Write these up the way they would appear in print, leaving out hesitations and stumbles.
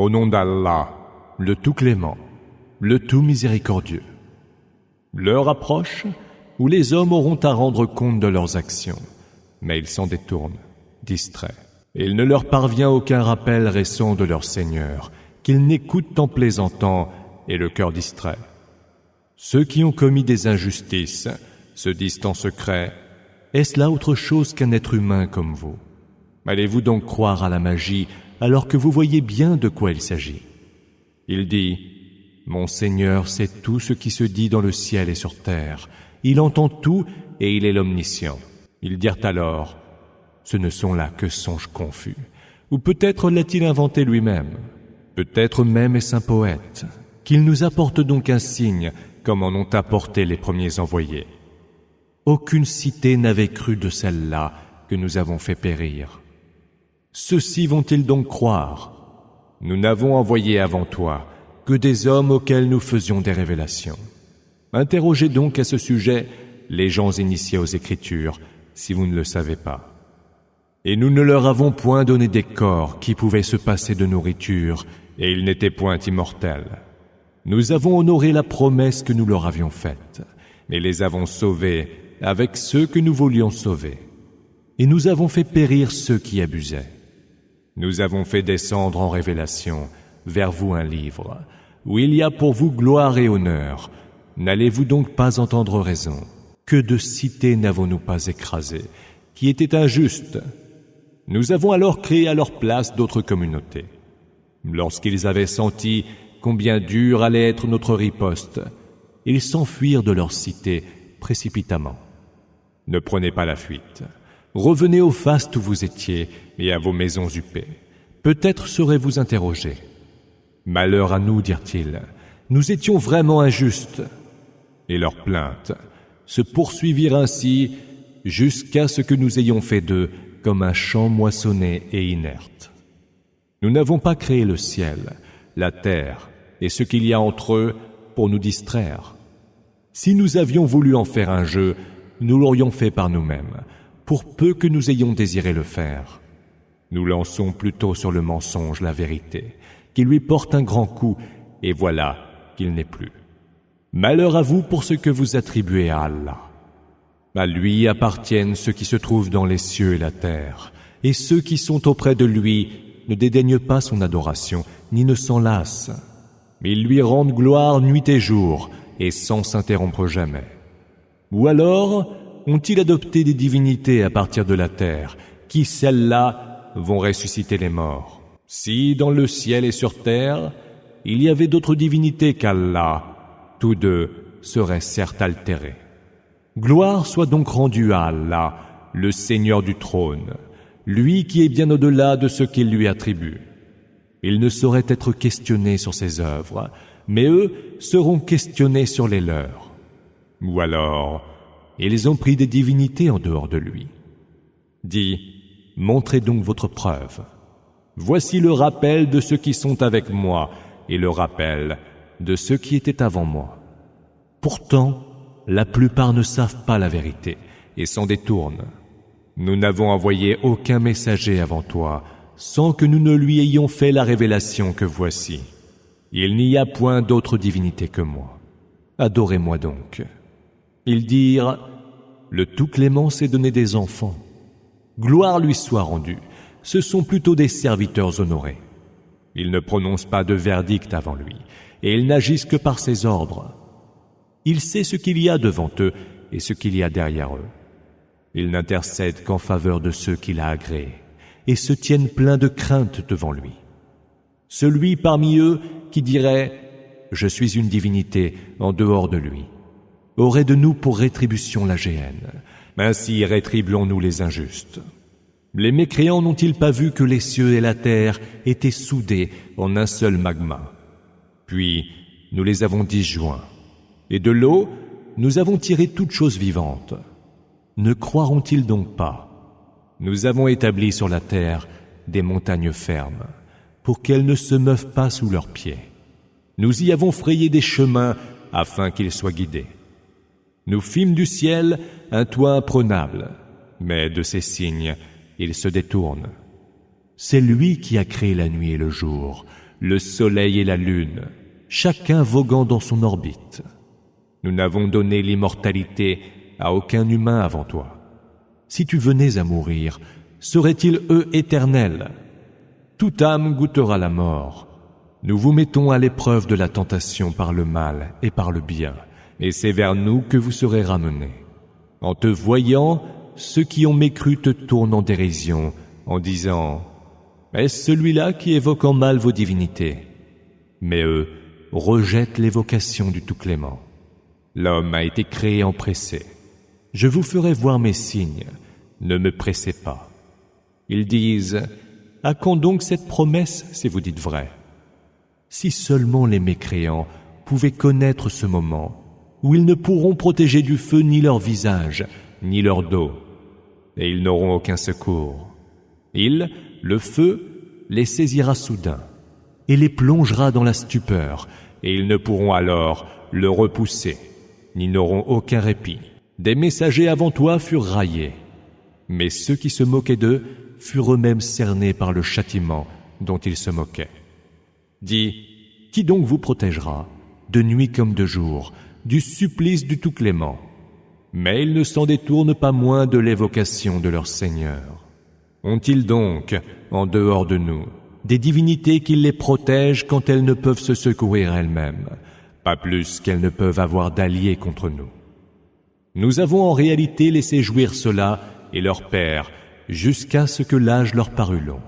Au nom d'Allah, le tout clément, le tout miséricordieux. L'heure approche où les hommes auront à rendre compte de leurs actions, mais ils s'en détournent, distraits. Il ne leur parvient aucun rappel récent de leur Seigneur, qu'ils n'écoutent en plaisantant et le cœur distrait. Ceux qui ont commis des injustices se disent en secret: est-ce là autre chose qu'un être humain comme vous? Allez-vous donc croire à la magie alors que vous voyez bien de quoi il s'agit? Il dit: mon Seigneur sait tout ce qui se dit dans le ciel et sur terre. Il entend tout et il est l'omniscient. Ils dirent alors: ce ne sont là que songes confus. Ou peut-être l'a-t-il inventé lui-même. Peut-être même est-ce un poète. Qu'il nous apporte donc un signe, comme en ont apporté les premiers envoyés. Aucune cité n'avait cru de celle-là que nous avons fait périr. Ceux-ci vont-ils donc croire? Nous n'avons envoyé avant toi que des hommes auxquels nous faisions des révélations. Interrogez donc à ce sujet les gens initiés aux Écritures, si vous ne le savez pas. Et nous ne leur avons point donné des corps qui pouvaient se passer de nourriture, et ils n'étaient point immortels. Nous avons honoré la promesse que nous leur avions faite, mais les avons sauvés avec ceux que nous voulions sauver. Et nous avons fait périr ceux qui abusaient. Nous avons fait descendre en révélation vers vous un livre, où il y a pour vous gloire et honneur. N'allez-vous donc pas entendre raison? Que de cités n'avons-nous pas écrasées, qui étaient injustes? Nous avons alors créé à leur place d'autres communautés. Lorsqu'ils avaient senti combien dure allait être notre riposte, ils s'enfuirent de leur cité précipitamment. Ne prenez pas la fuite. Revenez au faste où vous étiez et à vos maisons huppées. Peut-être serez-vous interrogés. Malheur à nous, dirent-ils, nous étions vraiment injustes. Et leurs plaintes se poursuivirent ainsi jusqu'à ce que nous ayons fait d'eux comme un champ moissonné et inerte. Nous n'avons pas créé le ciel, la terre et ce qu'il y a entre eux pour nous distraire. Si nous avions voulu en faire un jeu, nous l'aurions fait par nous-mêmes, pour peu que nous ayons désiré le faire. Nous lançons plutôt sur le mensonge la vérité, qui lui porte un grand coup, et voilà qu'il n'est plus. Malheur à vous pour ce que vous attribuez à Allah. À lui appartiennent ceux qui se trouvent dans les cieux et la terre, et ceux qui sont auprès de lui ne dédaignent pas son adoration, ni ne s'en lassent. Ils lui rendent gloire nuit et jour, et sans s'interrompre jamais. Ou alors ont-ils adopté des divinités à partir de la terre, qui, celles-là, vont ressusciter les morts? Si, dans le ciel et sur terre, il y avait d'autres divinités qu'Allah, tous deux seraient certes altérés. Gloire soit donc rendue à Allah, le Seigneur du trône, lui qui est bien au-delà de ce qu'il lui attribue. Il ne saurait être questionné sur ses œuvres, mais eux seront questionnés sur les leurs. Ou alors, ils ont pris des divinités en dehors de lui. Dis, montrez donc votre preuve. Voici le rappel de ceux qui sont avec moi et le rappel de ceux qui étaient avant moi. Pourtant, la plupart ne savent pas la vérité et s'en détournent. Nous n'avons envoyé aucun messager avant toi sans que nous ne lui ayons fait la révélation que voici. Il n'y a point d'autre divinité que moi. Adorez-moi donc. Ils dirent: le tout clément s'est donné des enfants. Gloire lui soit rendue. Ce sont plutôt des serviteurs honorés. Ils ne prononcent pas de verdict avant lui, et ils n'agissent que par ses ordres. Il sait ce qu'il y a devant eux et ce qu'il y a derrière eux. Il n'intercède qu'en faveur de ceux qu'il a agréés, et se tiennent pleins de crainte devant lui. Celui parmi eux qui dirait « Je suis une divinité en dehors de lui » aurait de nous pour rétribution la géhenne. Ainsi rétribuons-nous les injustes. Les mécréants n'ont-ils pas vu que les cieux et la terre étaient soudés en un seul magma? Puis nous les avons disjoints, et de l'eau nous avons tiré toute chose vivante. Ne croiront-ils donc pas? Nous avons établi sur la terre des montagnes fermes, pour qu'elles ne se meuvent pas sous leurs pieds. Nous y avons frayé des chemins afin qu'ils soient guidés. Nous fîmes du ciel un toit imprenable, mais de ces signes, ils se détournent. C'est lui qui a créé la nuit et le jour, le soleil et la lune, chacun voguant dans son orbite. Nous n'avons donné l'immortalité à aucun humain avant toi. Si tu venais à mourir, seraient-ils eux éternels? Toute âme goûtera la mort. Nous vous mettons à l'épreuve de la tentation par le mal et par le bien, et c'est vers nous que vous serez ramenés. En te voyant, ceux qui ont mécru te tournent en dérision, en disant « Est-ce celui-là qui évoque en mal vos divinités ?» Mais eux rejettent l'évocation du Tout-Clément. L'homme a été créé en pressé. Je vous ferai voir mes signes, ne me pressez pas. Ils disent « À quand donc cette promesse si vous dites vrai ?» Si seulement les mécréants pouvaient connaître ce moment où ils ne pourront protéger du feu ni leur visage, ni leur dos, et ils n'auront aucun secours. Le feu, les saisira soudain et les plongera dans la stupeur, et ils ne pourront alors le repousser, ni n'auront aucun répit. Des messagers avant toi furent raillés, mais ceux qui se moquaient d'eux furent eux-mêmes cernés par le châtiment dont ils se moquaient. Dis, qui donc vous protégera, de nuit comme de jour, du supplice du Tout-Clément? Mais ils ne s'en détournent pas moins de l'évocation de leur Seigneur. Ont-ils donc, en dehors de nous, des divinités qui les protègent quand elles ne peuvent se secourir elles-mêmes, pas plus qu'elles ne peuvent avoir d'alliés contre nous? Nous avons en réalité laissé jouir cela et leur père, jusqu'à ce que l'âge leur parut long.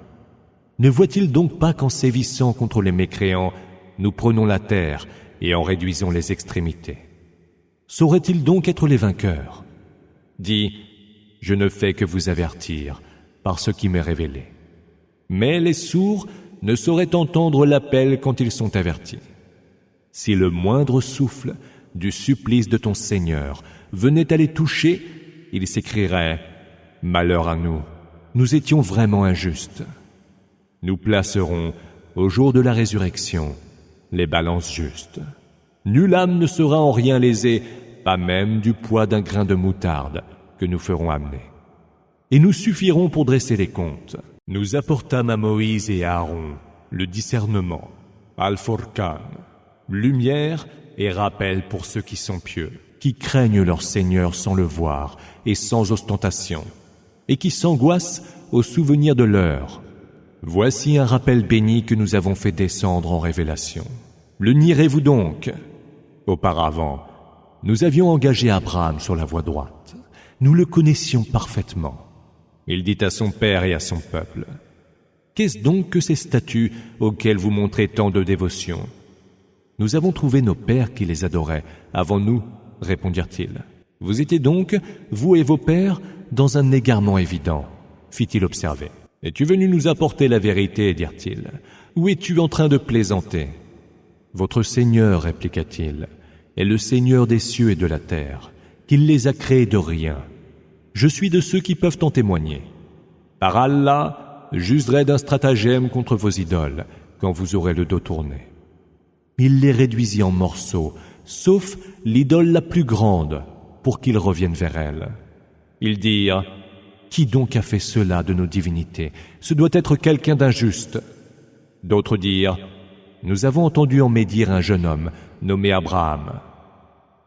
Ne voient-ils donc pas qu'en sévissant contre les mécréants, nous prenons la terre et en réduisons les extrémités? Sauraient-ils donc être les vainqueurs? Dis, je ne fais que vous avertir par ce qui m'est révélé. Mais les sourds ne sauraient entendre l'appel quand ils sont avertis. Si le moindre souffle du supplice de ton Seigneur venait à les toucher, ils s'écrieraient « Malheur à nous, nous étions vraiment injustes ». Nous placerons, au jour de la résurrection, les balances justes. Nulle âme ne sera en rien lésée, pas même du poids d'un grain de moutarde que nous ferons amener. Et nous suffirons pour dresser les comptes. Nous apportâmes à Moïse et à Aaron le discernement, Al-Furqan, lumière et rappel pour ceux qui sont pieux, qui craignent leur Seigneur sans le voir et sans ostentation, et qui s'angoissent au souvenir de l'heure. Voici un rappel béni que nous avons fait descendre en révélation. Le nierez-vous donc? Auparavant, nous avions engagé Abraham sur la voie droite. Nous le connaissions parfaitement. Il dit à son père et à son peuple, « Qu'est-ce donc que ces statues auxquelles vous montrez tant de dévotion? » « Nous avons trouvé nos pères qui les adoraient avant nous, répondirent-ils. « Vous étiez donc, vous et vos pères, dans un égarement évident, fit-il observer. « Es-tu venu nous apporter la vérité, dirent-ils, ou es-tu en train de plaisanter? » Votre Seigneur, répliqua-t-il, est le Seigneur des cieux et de la terre, qu'il les a créés de rien. Je suis de ceux qui peuvent en témoigner. Par Allah, j'userai d'un stratagème contre vos idoles, quand vous aurez le dos tourné. Il les réduisit en morceaux, sauf l'idole la plus grande, pour qu'ils reviennent vers elle. Ils dirent, « Qui donc a fait cela de nos divinités? Ce doit être quelqu'un d'injuste. » D'autres dirent, « Nous avons entendu en médire un jeune homme, nommé Abraham. »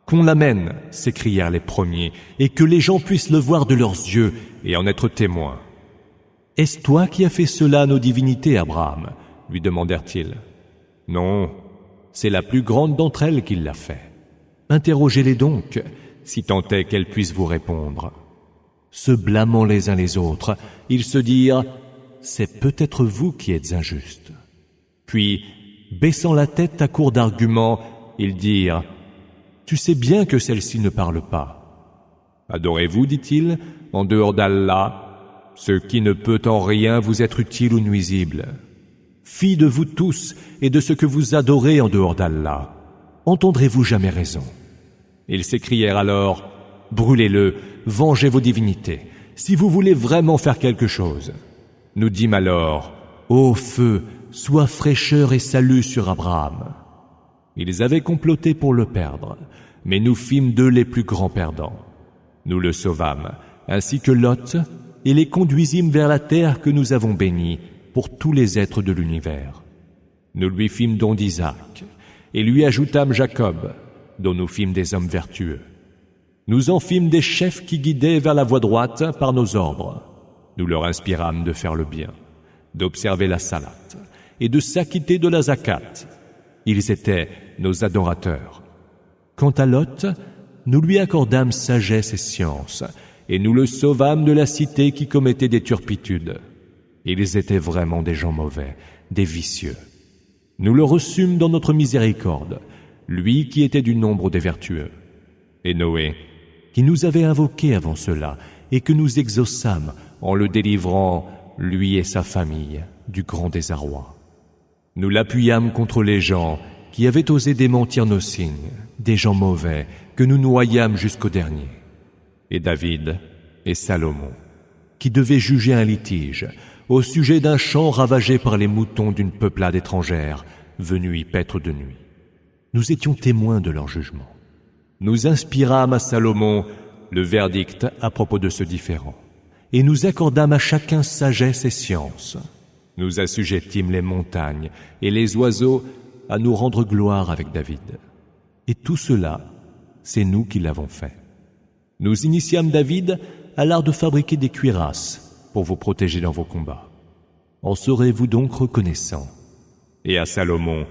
« Qu'on l'amène, s'écrièrent les premiers, et que les gens puissent le voir de leurs yeux et en être témoins. « Est-ce toi qui as fait cela à nos divinités, Abraham ?» lui demandèrent-ils. « Non, c'est la plus grande d'entre elles qui l'a fait. Interrogez-les donc, si tant est qu'elles puissent vous répondre. » Se blâmant les uns les autres, ils se dirent « C'est peut-être vous qui êtes injustes. » Puis, baissant la tête à court d'arguments, ils dirent « Tu sais bien que celle-ci ne parle pas. Adorez-vous, dit-il, en dehors d'Allah, ce qui ne peut en rien vous être utile ou nuisible. Fi de vous tous et de ce que vous adorez en dehors d'Allah. Entendrez-vous jamais raison? » Ils s'écrièrent alors, « Brûlez-le, vengez vos divinités, si vous voulez vraiment faire quelque chose. » Nous dîmes alors, « Ô feu, sois fraîcheur et salut sur Abraham. » Ils avaient comploté pour le perdre, mais nous fîmes d'eux les plus grands perdants. Nous le sauvâmes, ainsi que Lot, et les conduisîmes vers la terre que nous avons bénie, pour tous les êtres de l'univers. Nous lui fîmes don d'Isaac, et lui ajoutâmes Jacob, dont nous fîmes des hommes vertueux. Nous en fîmes des chefs qui guidaient vers la voie droite par nos ordres. Nous leur inspirâmes de faire le bien, d'observer la salate et de s'acquitter de la zakat. Ils étaient nos adorateurs. Quant à Lot, nous lui accordâmes sagesse et science, et nous le sauvâmes de la cité qui commettait des turpitudes. Ils étaient vraiment des gens mauvais, des vicieux. Nous le reçûmes dans notre miséricorde, lui qui était du nombre des vertueux. Et Noé, qui nous avait invoqués avant cela, et que nous exaucâmes en le délivrant, lui et sa famille, du grand désarroi. Nous l'appuyâmes contre les gens qui avaient osé démentir nos signes, des gens mauvais que nous noyâmes jusqu'au dernier. Et David et Salomon, qui devaient juger un litige au sujet d'un champ ravagé par les moutons d'une peuplade étrangère venue y paître de nuit. Nous étions témoins de leur jugement. Nous inspirâmes à Salomon le verdict à propos de ce différend, et nous accordâmes à chacun sagesse et science. Nous assujettîmes les montagnes et les oiseaux à nous rendre gloire avec David. Et tout cela, c'est nous qui l'avons fait. Nous initiâmes David à l'art de fabriquer des cuirasses pour vous protéger dans vos combats. En serez-vous donc reconnaissants? Et à Salomon,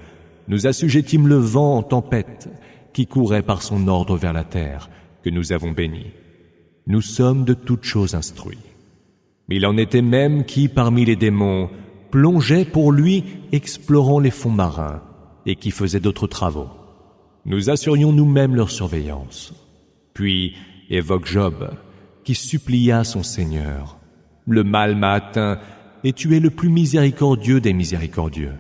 nous assujettîmes le vent en tempête qui courait par son ordre vers la terre, que nous avons béni. Nous sommes de toutes choses instruits. Il en était même qui, parmi les démons, plongeaient pour lui, explorant les fonds marins, et qui faisaient d'autres travaux. Nous assurions nous-mêmes leur surveillance. Puis évoque Job, qui supplia son Seigneur. Le mal m'a atteint, et tu es le plus miséricordieux des miséricordieux.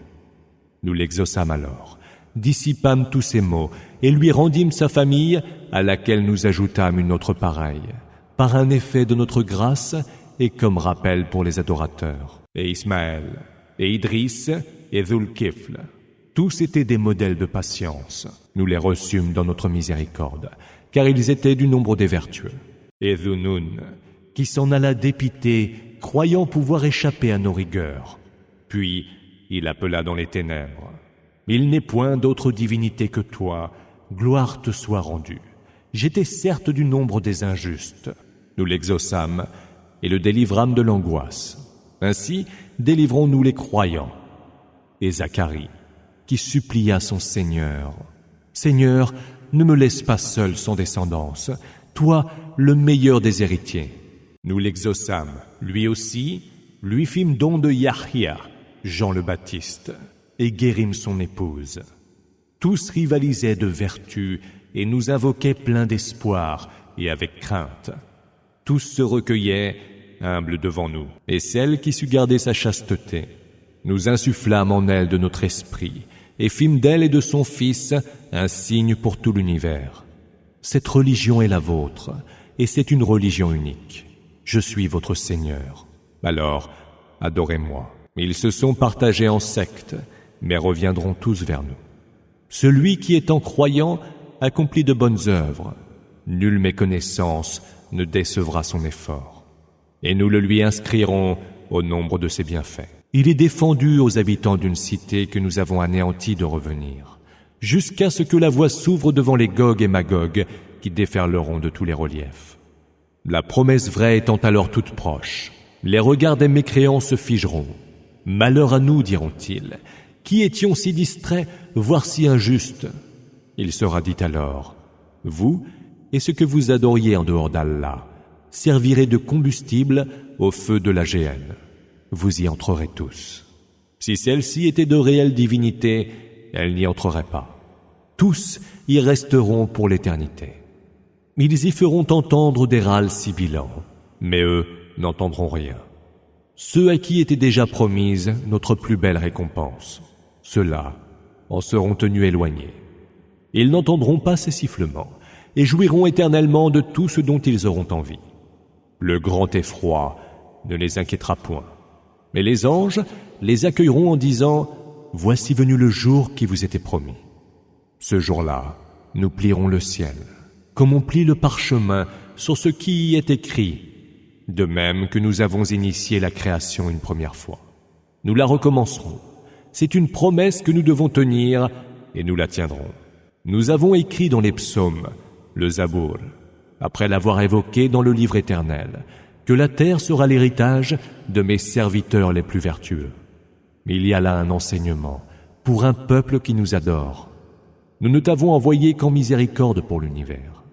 Nous l'exaucâmes alors, dissipâmes tous ses maux, et lui rendîmes sa famille, à laquelle nous ajoutâmes une autre pareille, par un effet de notre grâce et comme rappel pour les adorateurs. Et Ismaël, et Idriss, et Zulkifl, tous étaient des modèles de patience. Nous les reçûmes dans notre miséricorde, car ils étaient du nombre des vertueux. Et Zunoun, qui s'en alla dépité, croyant pouvoir échapper à nos rigueurs. Puis il appela dans les ténèbres. Il n'est point d'autre divinité que toi, gloire te soit rendue. J'étais certes du nombre des injustes. Nous l'exaucâmes et le délivrâmes de l'angoisse. Ainsi, délivrons-nous les croyants. Et Zacharie, qui supplia son Seigneur. Seigneur, ne me laisse pas seul sans descendance, toi, le meilleur des héritiers. Nous l'exaucâmes, lui aussi, lui fîmes don de Yahya, Jean le Baptiste, et guérîmes son épouse. Tous rivalisaient de vertu et nous invoquaient pleins d'espoir et avec crainte. Tous se recueillaient, humbles devant nous. Et celle qui sut garder sa chasteté, nous insufflâmes en elle de notre esprit et fîmes d'elle et de son Fils un signe pour tout l'univers. Cette religion est la vôtre, et c'est une religion unique. Je suis votre Seigneur. Alors, adorez-moi. Ils se sont partagés en sectes, mais reviendront tous vers nous. Celui qui étant croyant accomplit de bonnes œuvres. Nulle méconnaissance ne décevra son effort. Et nous le lui inscrirons au nombre de ses bienfaits. Il est défendu aux habitants d'une cité que nous avons anéantie de revenir, jusqu'à ce que la voie s'ouvre devant les Gog et Magog qui déferleront de tous les reliefs. La promesse vraie étant alors toute proche, les regards des mécréants se figeront. Malheur à nous, diront-ils, qui étions si distraits, voire si injustes. Il sera dit alors, vous et ce que vous adoriez en dehors d'Allah servirez de combustible au feu de la géhenne. Vous y entrerez tous. Si celle-ci était de réelle divinité, elle n'y entrerait pas. Tous y resteront pour l'éternité. Ils y feront entendre des râles sibilants, mais eux n'entendront rien. Ceux à qui était déjà promise notre plus belle récompense, ceux-là en seront tenus éloignés. Ils n'entendront pas ces sifflements et jouiront éternellement de tout ce dont ils auront envie. Le grand effroi ne les inquiétera point. Mais les anges les accueilleront en disant « Voici venu le jour qui vous était promis. » Ce jour-là, nous plierons le ciel, comme on plie le parchemin sur ce qui y est écrit, de même que nous avons initié la création une première fois. nous la recommencerons. C'est une promesse que nous devons tenir et nous la tiendrons. Nous avons écrit dans les psaumes, le Zabour, après l'avoir évoqué dans le livre éternel, que la terre sera l'héritage de mes serviteurs les plus vertueux. Il y a là un enseignement pour un peuple qui nous adore. Nous ne t'avons envoyé qu'en miséricorde pour l'univers.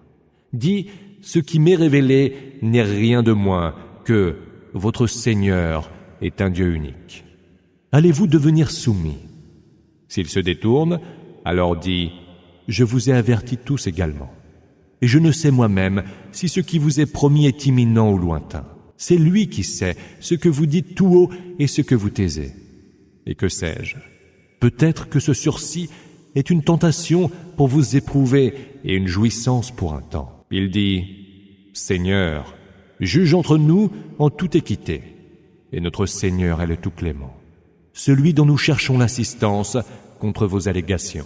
Dis, ce qui m'est révélé n'est rien de moins que votre Seigneur est un Dieu unique. Allez-vous devenir soumis? S'il se détourne, alors dis, je vous ai avertis tous également. Et je ne sais moi-même si ce qui vous est promis est imminent ou lointain. C'est lui qui sait ce que vous dites tout haut et ce que vous taisez. Et que sais-je? Peut-être que ce sursis est une tentation pour vous éprouver et une jouissance pour un temps. Il dit, Seigneur, juge entre nous en toute équité. Et notre Seigneur est le tout clément, celui dont nous cherchons l'assistance contre vos allégations.